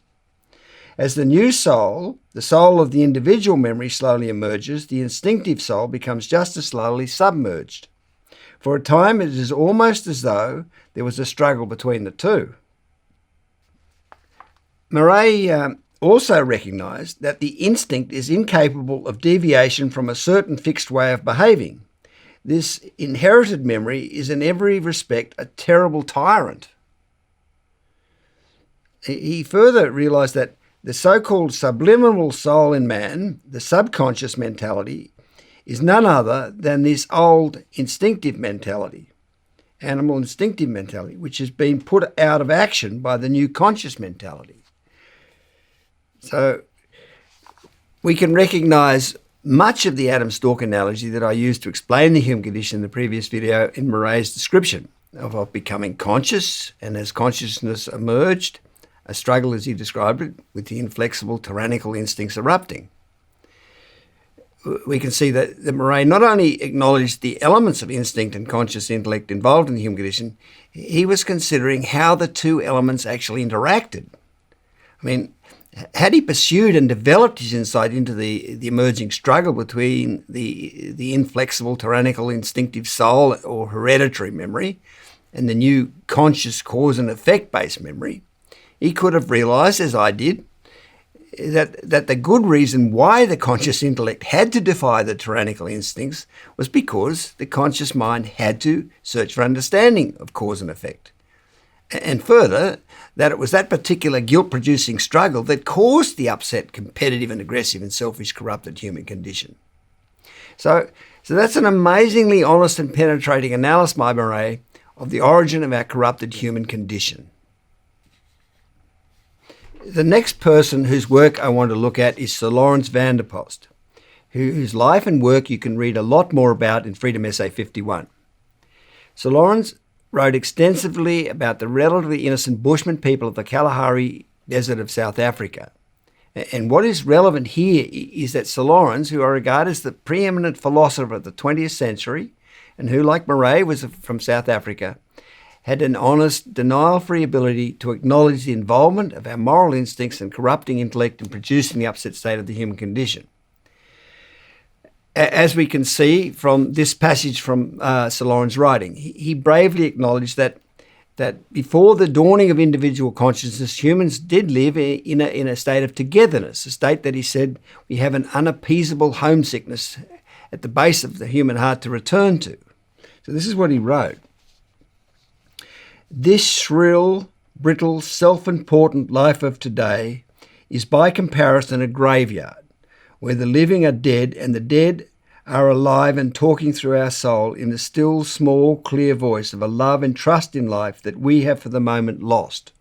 [SPEAKER 1] As the new soul, the soul of the individual memory, slowly emerges, the instinctive soul becomes just as slowly submerged. For a time, it is almost as though there was a struggle between the two. Murray also recognised that the instinct is incapable of deviation from a certain fixed way of behaving. This inherited memory is in every respect a terrible tyrant. He further realised that the so-called subliminal soul in man, the subconscious mentality, is none other than this old instinctive mentality, animal instinctive mentality, which has been put out of action by the new conscious mentality. So we can recognise much of the Adam Stalk analogy that I used to explain the human condition in the previous video in Murray's description. of becoming conscious, and as consciousness emerged, a struggle, as he described it, with the inflexible tyrannical instincts erupting. We can see that Murray not only acknowledged the elements of instinct and conscious intellect involved in the human condition, he was considering how the two elements actually interacted. I mean, had he pursued and developed his insight into the emerging struggle between the inflexible tyrannical instinctive soul or hereditary memory and the new conscious cause and effect based memory, he could have realised, as I did, that the good reason why the conscious intellect had to defy the tyrannical instincts was because the conscious mind had to search for understanding of cause and effect. And further, that it was that particular guilt-producing struggle that caused the upset, competitive and aggressive and selfish, corrupted human condition. So that's an amazingly honest and penetrating analysis by Murray of the origin of our corrupted human condition. The next person whose work I want to look at is Sir Lawrence van der Post, whose life and work you can read a lot more about in Freedom Essay 51. Sir Lawrence wrote extensively about the relatively innocent Bushman people of the Kalahari Desert of South Africa. And what is relevant here is that Sir Lawrence, who I regard as the preeminent philosopher of the 20th century, and who, like Murray, was from South Africa, had an honest, denial-free ability to acknowledge the involvement of our moral instincts and corrupting intellect in producing the upset state of the human condition. As we can see from this passage from Sir Lawrence's writing, he bravely acknowledged that before the dawning of individual consciousness, humans did live in a state of togetherness, a state that he said we have an unappeasable homesickness at the base of the human heart to return to. So this is what he wrote. This shrill, brittle, self-important life of today is by comparison a graveyard, where the living are dead and the dead are alive and talking through our soul in the still, small, clear voice of a love and trust in life that we have for the moment lost.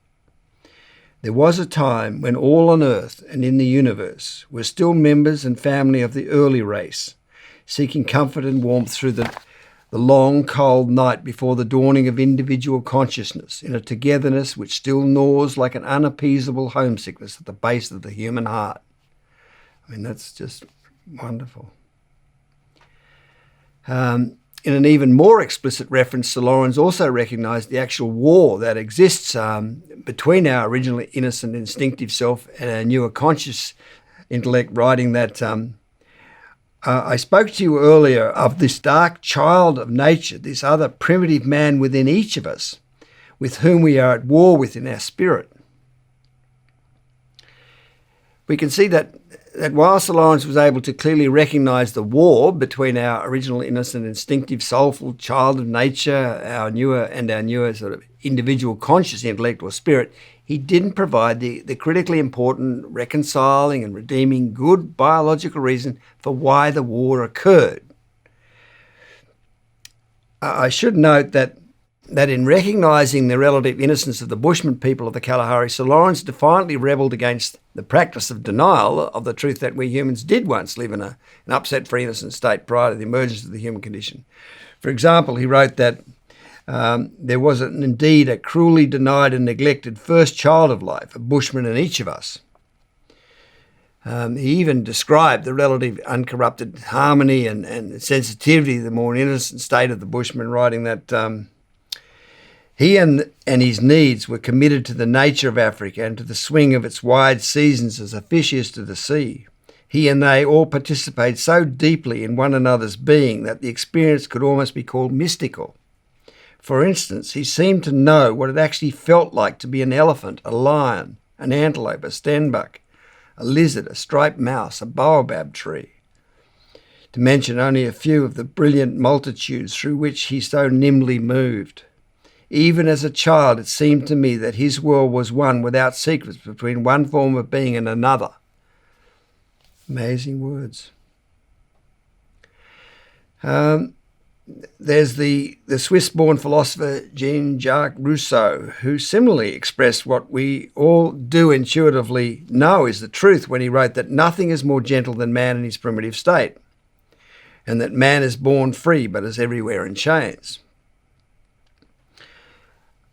[SPEAKER 1] There was a time when all on earth and in the universe were still members and family of the early race, seeking comfort and warmth through the long, cold night before the dawning of individual consciousness, in a togetherness which still gnaws like an unappeasable homesickness at the base of the human heart. I mean, that's just wonderful. In an even more explicit reference, Sir Lawrence also recognised the actual war that exists between our originally innocent instinctive self and our newer conscious intellect, writing that I spoke to you earlier of this dark child of nature, this other primitive man within each of us, with whom we are at war with in our spirit. We can see that while Sir Lawrence was able to clearly recognise the war between our original innocent, instinctive, soulful child of nature, our newer sort of individual conscious intellect or spirit, he didn't provide the critically important reconciling and redeeming good biological reason for why the war occurred. I should note that in recognising the relative innocence of the Bushman people of the Kalahari, Sir Lawrence defiantly rebelled against the practice of denial of the truth that we humans did once live in an upset-free innocent state prior to the emergence of the human condition. For example, he wrote that there was indeed a cruelly denied and neglected first child of life, a Bushman in each of us. He even described the relative uncorrupted harmony and sensitivity of the more innocent state of the Bushman, writing that he and his needs were committed to the nature of Africa and to the swing of its wide seasons as a fish is to the sea. He and they all participate so deeply in one another's being that the experience could almost be called mystical. For instance, he seemed to know what it actually felt like to be an elephant, a lion, an antelope, a stenbuck, a lizard, a striped mouse, a baobab tree, to mention only a few of the brilliant multitudes through which he so nimbly moved. Even as a child, it seemed to me that his world was one without secrets between one form of being and another. Amazing words. There's the Swiss-born philosopher Jean-Jacques Rousseau, who similarly expressed what we all do intuitively know is the truth when he wrote that nothing is more gentle than man in his primitive state, and that man is born free but is everywhere in chains.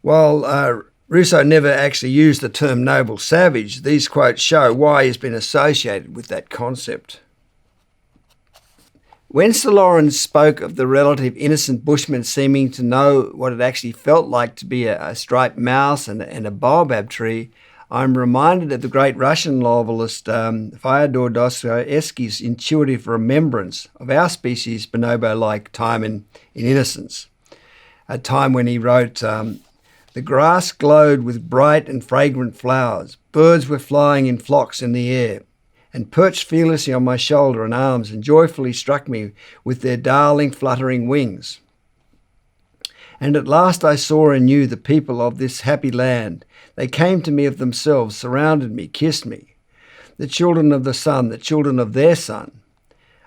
[SPEAKER 1] While Rousseau never actually used the term noble savage, these quotes show why he's been associated with that concept. When Sir Lawrence spoke of the relative innocent bushman seeming to know what it actually felt like to be a striped mouse and a baobab tree, I'm reminded of the great Russian novelist Fyodor Dostoevsky's intuitive remembrance of our species' bonobo-like time in innocence, a time when he wrote, "The grass glowed with bright and fragrant flowers, birds were flying in flocks in the air, and perched fearlessly on my shoulder and arms and joyfully struck me with their darling fluttering wings. And at last I saw and knew the people of this happy land. They came to me of themselves, surrounded me, kissed me. The children of the sun, the children of their son.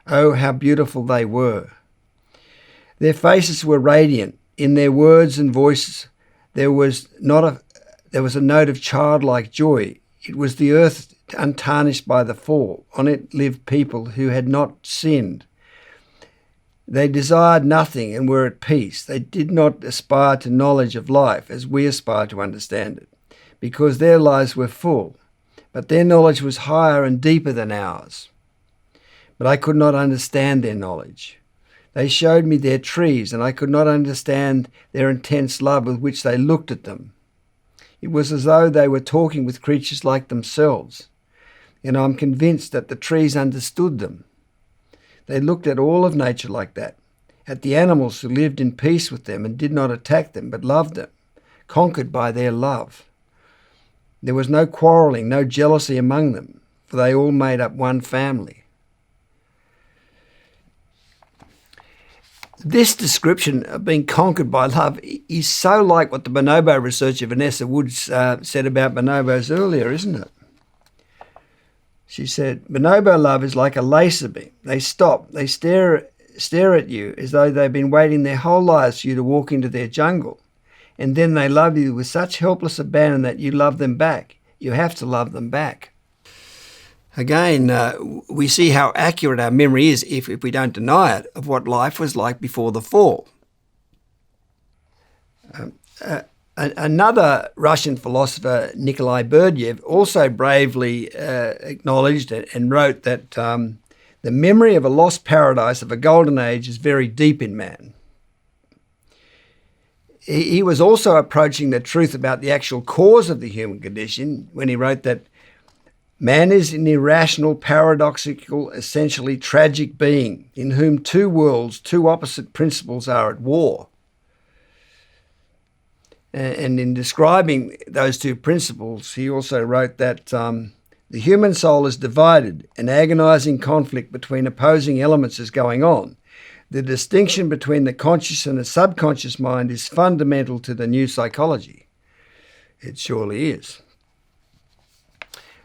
[SPEAKER 1] Oh, how beautiful they were. Their faces were radiant. In their words and voices there was a note of childlike joy. It was the earth untarnished by the fall. On it lived people who had not sinned. They desired nothing and were at peace. They did not aspire to knowledge of life as we aspire to understand it, because their lives were full, but their knowledge was higher and deeper than ours. But I could not understand their knowledge. They showed me their trees, and I could not understand their intense love with which they looked at them. It was as though they were talking with creatures like themselves, and I'm convinced that the trees understood them. They looked at all of nature like that, at the animals who lived in peace with them and did not attack them but loved them, conquered by their love. There was no quarrelling, no jealousy among them, for they all made up one family." This description of being conquered by love is so like what the bonobo researcher Vanessa Woods said about bonobos earlier, isn't it? She said, "Bonobo love is like a laser beam. They stop, they stare at you as though they've been waiting their whole lives for you to walk into their jungle. And then they love you with such helpless abandon that you love them back. You have to love them back." Again, we see how accurate our memory is, if we don't deny it, of what life was like before the fall. Another Russian philosopher, Nikolai Berdyaev, also bravely acknowledged and wrote that the memory of a lost paradise of a golden age is very deep in man. He was also approaching the truth about the actual cause of the human condition when he wrote that man is an irrational, paradoxical, essentially tragic being in whom two worlds, two opposite principles are at war. And in describing those two principles, he also wrote that the human soul is divided. An agonizing conflict between opposing elements is going on. The distinction between the conscious and the subconscious mind is fundamental to the new psychology. It surely is.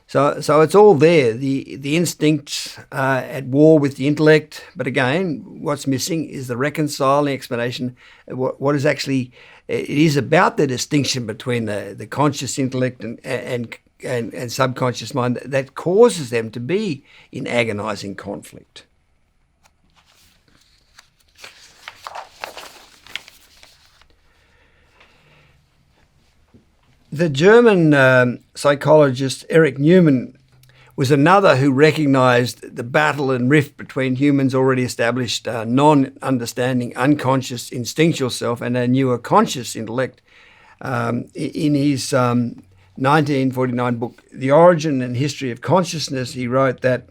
[SPEAKER 1] So it's all there, the instincts at war with the intellect. But again, what's missing is the reconciling explanation of what is actually, it is about the distinction between the conscious intellect and subconscious mind that causes them to be in agonizing conflict. The German psychologist Erich Neumann was another who recognized the battle and rift between humans' already established non-understanding, unconscious, instinctual self and a newer conscious intellect. In his 1949 book, The Origin and History of Consciousness, he wrote that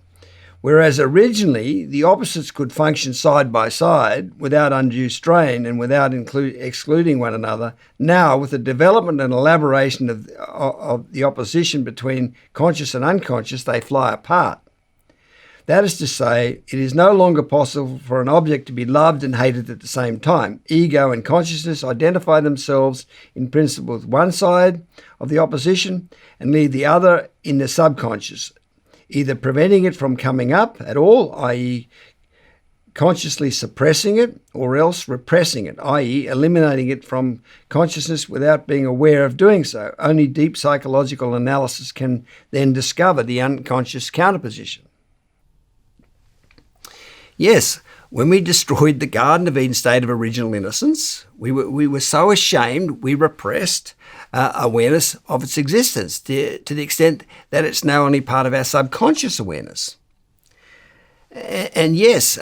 [SPEAKER 1] whereas originally the opposites could function side by side without undue strain and without excluding one another, now with the development and elaboration of the opposition between conscious and unconscious, they fly apart. That is to say, it is no longer possible for an object to be loved and hated at the same time. Ego and consciousness identify themselves in principle with one side of the opposition and leave the other in the subconscious, either preventing it from coming up at all, i.e. consciously suppressing it, or else repressing it, i.e. eliminating it from consciousness without being aware of doing so. Only deep psychological analysis can then discover the unconscious counterposition. Yes, When we destroyed the Garden of Eden state of original innocence, we were so ashamed we repressed awareness of its existence to the extent that it's now only part of our subconscious awareness. And yes,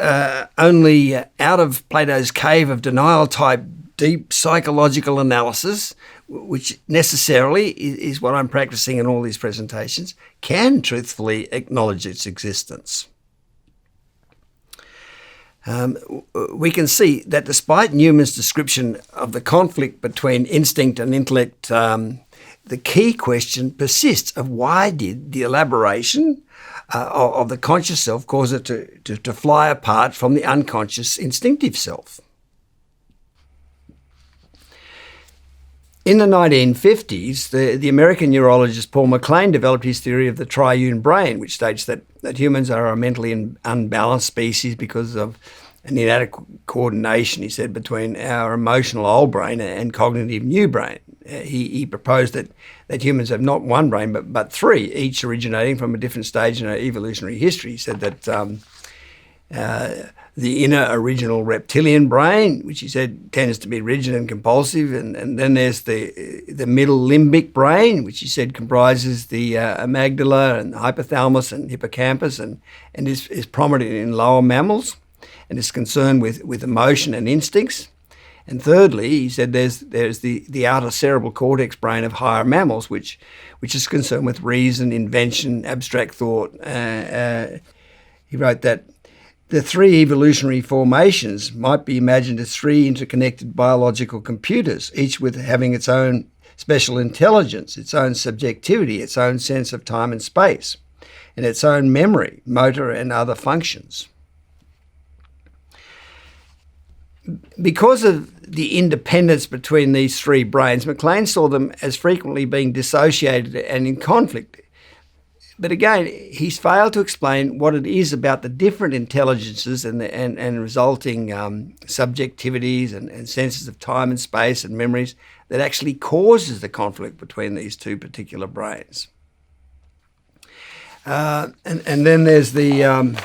[SPEAKER 1] only out of Plato's cave of denial type deep psychological analysis, which necessarily is what I'm practicing in all these presentations, can truthfully acknowledge its existence. We can see that despite Newman's description of the conflict between instinct and intellect, the key question persists of why did the elaboration of the conscious self cause it to fly apart from the unconscious instinctive self? In the 1950s, the American neurologist Paul MacLean developed his theory of the Triune Brain, which states that humans are a mentally unbalanced species because of an inadequate coordination, he said, between our emotional old brain and cognitive new brain. He proposed that humans have not one brain, but three, each originating from a different stage in our evolutionary history. He said that the inner original reptilian brain, which he said tends to be rigid and compulsive, and then there's the middle limbic brain, which he said comprises the amygdala and hypothalamus and hippocampus, and is prominent in lower mammals, and is concerned with emotion and instincts. And thirdly, he said there's the outer cerebral cortex brain of higher mammals, which is concerned with reason, invention, abstract thought. He wrote that the three evolutionary formations might be imagined as three interconnected biological computers, each with having its own special intelligence, its own subjectivity, its own sense of time and space, and its own memory, motor and other functions. Because of the independence between these three brains, MacLean saw them as frequently being dissociated and in conflict. But again, he's failed to explain what it is about the different intelligences and resulting subjectivities and senses of time and space and memories that actually causes the conflict between these two particular brains. And then there's the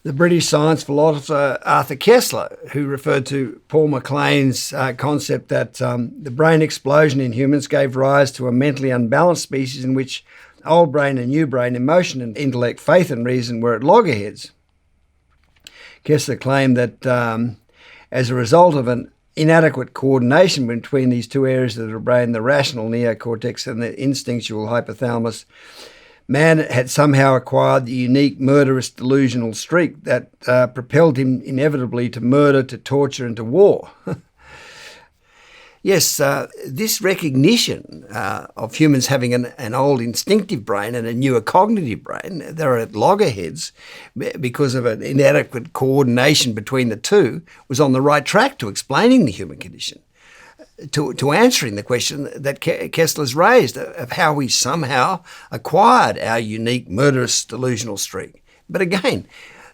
[SPEAKER 1] British science philosopher Arthur Koestler, who referred to Paul MacLean's concept that the brain explosion in humans gave rise to a mentally unbalanced species in which old brain and new brain, emotion and intellect, faith and reason were at loggerheads. Koestler claimed that as a result of an inadequate coordination between these two areas of the brain, the rational neocortex and the instinctual hypothalamus, man had somehow acquired the unique murderous delusional streak that propelled him inevitably to murder, to torture and to war. Yes, this recognition of humans having an old instinctive brain and a newer cognitive brain, they're at loggerheads because of an inadequate coordination between the two, was on the right track to explaining the human condition, to answering the question that Koestler's raised of how we somehow acquired our unique murderous delusional streak. But again,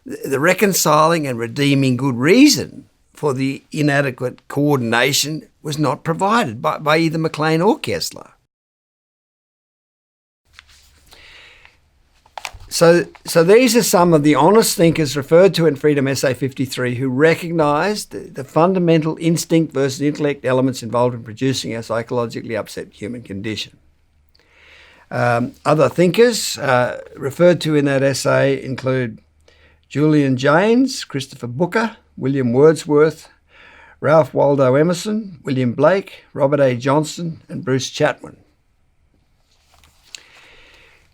[SPEAKER 1] the reconciling and redeeming good reason for the inadequate coordination was not provided by either MacLean or Koestler. So these are some of the honest thinkers referred to in Freedom Essay 53 who recognised the fundamental instinct versus intellect elements involved in producing our psychologically upset human condition. Other thinkers referred to in that essay include Julian Jaynes, Christopher Booker, William Wordsworth, Ralph Waldo Emerson, William Blake, Robert A. Johnson, and Bruce Chatwin.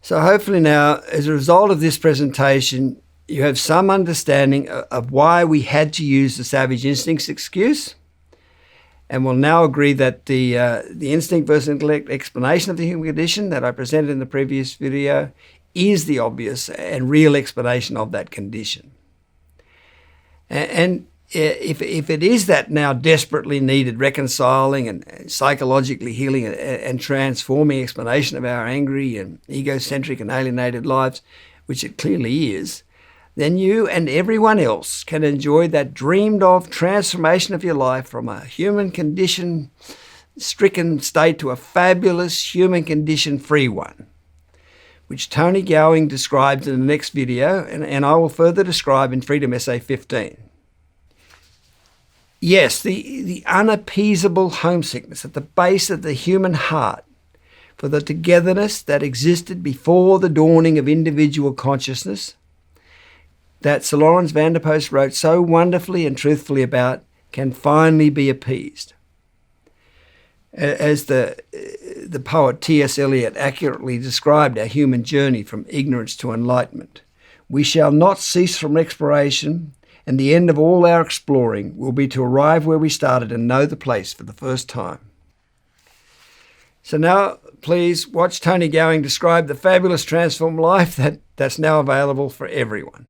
[SPEAKER 1] So hopefully now, as a result of this presentation, you have some understanding of why we had to use the savage instincts excuse, and will now agree that the instinct versus intellect explanation of the human condition that I presented in the previous video is the obvious and real explanation of that condition. And if it is that now desperately needed reconciling and psychologically healing and transforming explanation of our angry and egocentric and alienated lives, which it clearly is, then you and everyone else can enjoy that dreamed of transformation of your life from a human condition stricken state to a fabulous human condition free one. which Tony Gowing describes in the next video, and I will further describe in Freedom Essay 15. Yes, the unappeasable homesickness at the base of the human heart for the togetherness that existed before the dawning of individual consciousness, that Sir Lawrence van der Post wrote so wonderfully and truthfully about, can finally be appeased. As the poet T.S. Eliot accurately described our human journey from ignorance to enlightenment, we shall not cease from exploration, and the end of all our exploring will be to arrive where we started and know the place for the first time. So now, please watch Tony Gowing describe the fabulous transformed life that's now available for everyone.